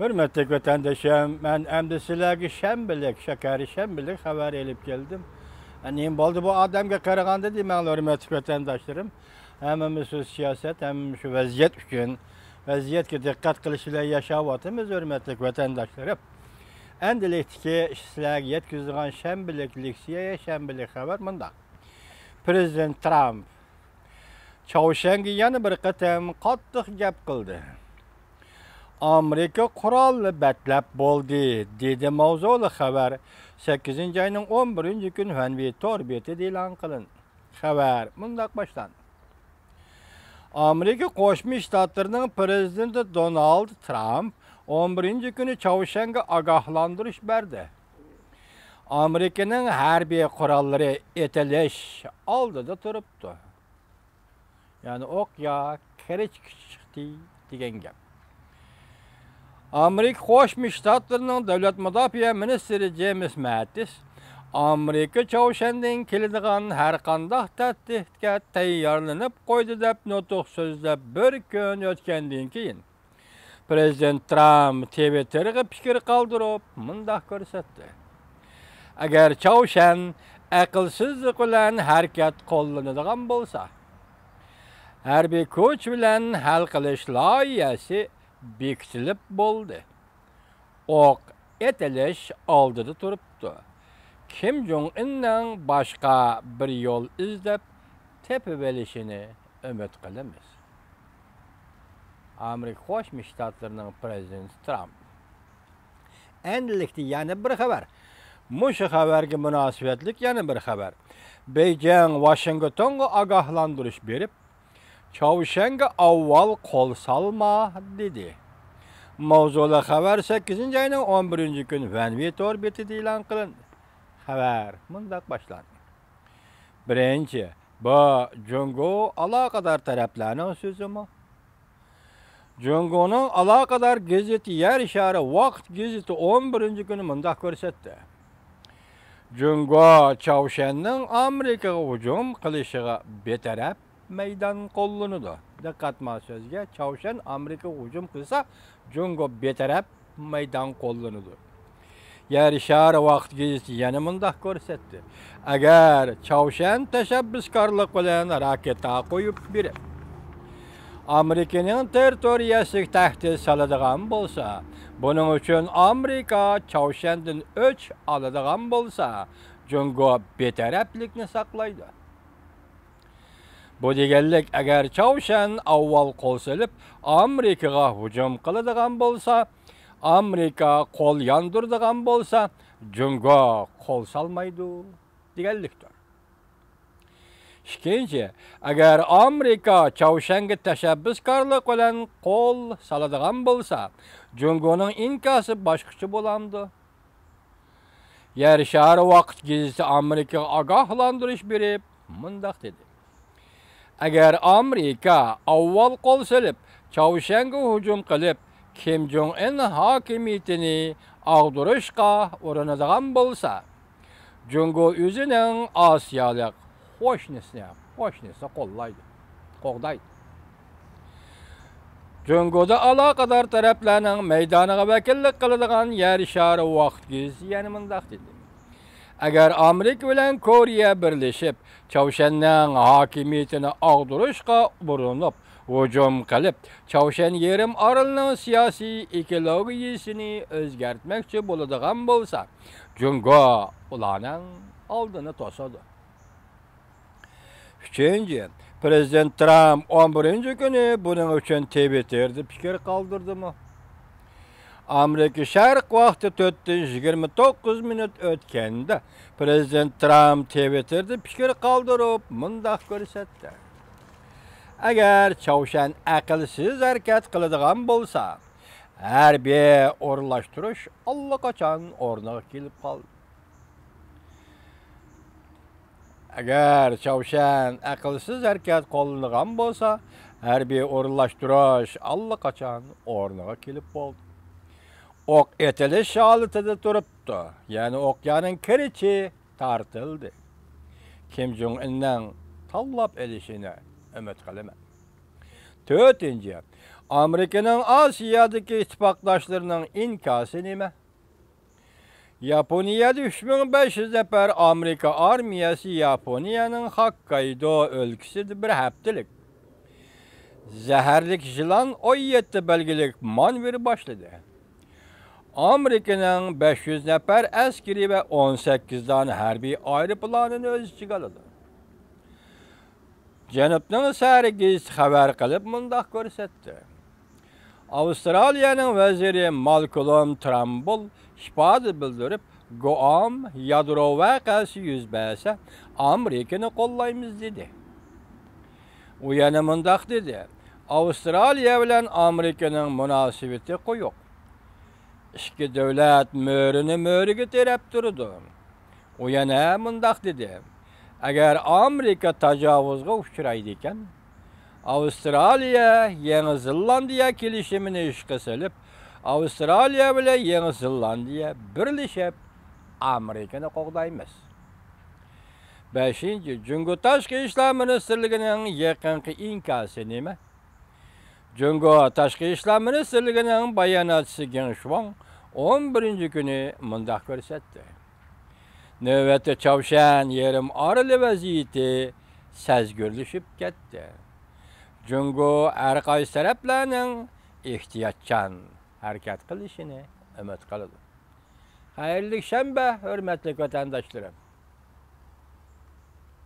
Hürmetli vatandaşım, ben emdi sizlerge şembelik, şekeri şembelik haber elip geldim. Neyim oldu bu adamga karaganda değil mi hürmetli vatandaşlarım? Hem şu siyaset hem şu vaziyet üçün, vaziyetke dikkat kılışıyla yaşavatımız hürmetli vatandaşlarım. Endilikti ki sizlerge yetkizdiğin şembelik liksiyeye şembelik haber mında. Prezident Trump, Çavuşengi yanı bir kıtım qattiq gap kıldı. Amerika qurolni batlab bo'ldi, dedi mavzuli xabar. 8-ayning 11-kun Hanvi torbeti e'lon qilindi. Xabar mundaq boshlandi. Amerika Qo'shma Shtatlarining prezidenti Donald Trump 11-kuni Chavshanga ogohlantirish berdi. Amerikaning harbiy qurollari etilish oldida turibdi. Ya'ni o'q yo kirich chiqdi degan gap. Amerika Qo'shma Shtatlarining davlat mudofaa ministri James Mattis Amerika Chavshandan keladigan har qanday tahdidga tayyorlanib qo'ydi deb nutq so'zlab bir kun o'tgandan keyin Prezident Trump Twitter'ga fikr qoldirib mundaq ko'rsatdi. Agar Chavshan aqlsizlik bilan harakat qo'llanadigan bo'lsa, harbiy kuch bilan hal qilish loyihasi bekitilib bo'ldi. O'q etilish oldida turibdi. Kim Jong-unning boshqa bir yo'l izlab tepib olishini umid qilamiz. Amerika Qo'shma Shtatlarining prezidenti Trump. Endilikda yana bir xabar. Mushu xabarga munosabatlik yana bir xabar. Beijing Washingtonga ogohlantirish berib, Chavshanga avval qo'l solma dedi. Mavzuli xabar 8-ayning 11-kuni Vanvi torbetida e'lon qilindi. Xabar mundaq boshlandi. Birinchi, bu Jungo aloqador taraflarning so'zimi? Jungoning aloqador gazeti Yer shari Vaqt gazeti 11-kuni mundaq ko'rsatdi. Jungo Chavshanning Amerikaga hujum qilishiga betaraf meydan qo'llanadi. Diqqatma so'zga, Chavshan Amerikaga hujum qilsa, Jungo betaraf meydan qo'llanadi. Yer shari Vaqt gazeti yana mundaq ko'rsatdi. Agar Chavshan tashabbuskorlik bilan raketa qo'yib berib, Amerikaning territoriyasiga tahdid soladigan bo'lsa, buning uchun Amerika Chavshandan o'ch oladigan bo'lsa, Jungo betaraflikni saqlaydi. Bu deganlik, agar Chavshan avval qo'l solib Amerikaga hujum qiladigan bo'lsa, Amerika qo'l yondiradigan bo'lsa, Jungo qo'l solmaydi deganlikdir. Ikkinchi, agar Amerika Chavshanga tashabbuskorlik bilan qo'l soladigan bo'lsa, Jungoning inkosi boshqacha bo'ladi. Yer shari Vaqt gazeti Amerikaga ogohlantirish berib, mundaq dedi. Agar Amerika avval qo'l solib Chavshanga hujum qilib, Kim Jong-un hokimiyatini ag'dirishga urinadigan bo'lsa, Jungo o'zining Osiyolik qo'shnisi qo'llaydi. Jungoda aloqador taraflarning maydoniga vakillik qiladigan Yer shari Vaqt gazeti yana mundaq dedi. Agar Amerika bilan Koreya birlashib, Chavshanning hokimiyatini ag'dirishga urinib, hujum qilib, Chavshan yerim orolining siyosiy ekologiyasini o'zgartmoqchi bo'ladigan bo'lsa, Jungo ularning oldini to'sadi. Üçüncü, Prezident Trump 11-kuni buning uchun Twitter'da fikr qoldirdimi? Amerika Sharq vaqti 4:29 o'tganda Prezident Trump Twitter'da fikr qoldirib, mundaq ko'rsatdi. Agar Chavshan aqlsiz harakat qiladigan bo'lsa, harbiy o'rinlashtirish allaqachon o'rniga kelib qoldi. Agar Chavshan aqlsiz harakat qo'llangan bo'lsa, harbiy o'rinlashtirish allaqachon o'rniga kelib qoldi. O'q etilish holatida turibdi. Ya'ni o'qyaning kirichi tortildi. Kim Jong-unning tanlab olishini umid qilaman. To'rtinchi, Amerika'nın Asiyadaki ittifakdaşlarının inkası nime? Yaponiyada 3500 nefer Amerika armiyası Yaponiyanın Hokkaido өлkəsində bir haftalık zəhərlik yılan 17 belgelik manevri başladı. Amerika'nın 500 nefer askeri ve 18 tane hərbi aeroplanını öz içine aldı. Cənubның sərgiz xəbər qılıb mundaq göstərdi. Avustralya'nın veziri Malcolm Turnbull şifadı bildirip Guam yadro vakası yüz berse Amerika'nı kollayımız dedi. O yana mundaq dedi. Avustralya bilen Amerika'nın münasebeti koyuq. İki devlet möörüge terep durdu. O yana mundaq dedi. Eğer Amerika tacavuzga uçuraydiken Avustralya Yeni Zelandiya kelişimini işe salıp Avustralya bilen Yeni Zelandiya birleşip Amerika'nı qoğdaymiz. 5. Cungo Taşqı İşler Ministerliğinin yakınki inkası nime? Cungo Taşqı İşler Ministerliğinin bayanatçısı Geng Shuang 11. günü mundaq gösterdi. Növbette Çavşan yerim arılı vaziyeti sezgürlüşüp gitti. Cungo her qaysi taraflarning ehtiyotchan harakat qilishini umid qiladi. Xayrli shanba, hurmatli vatandoshlarım.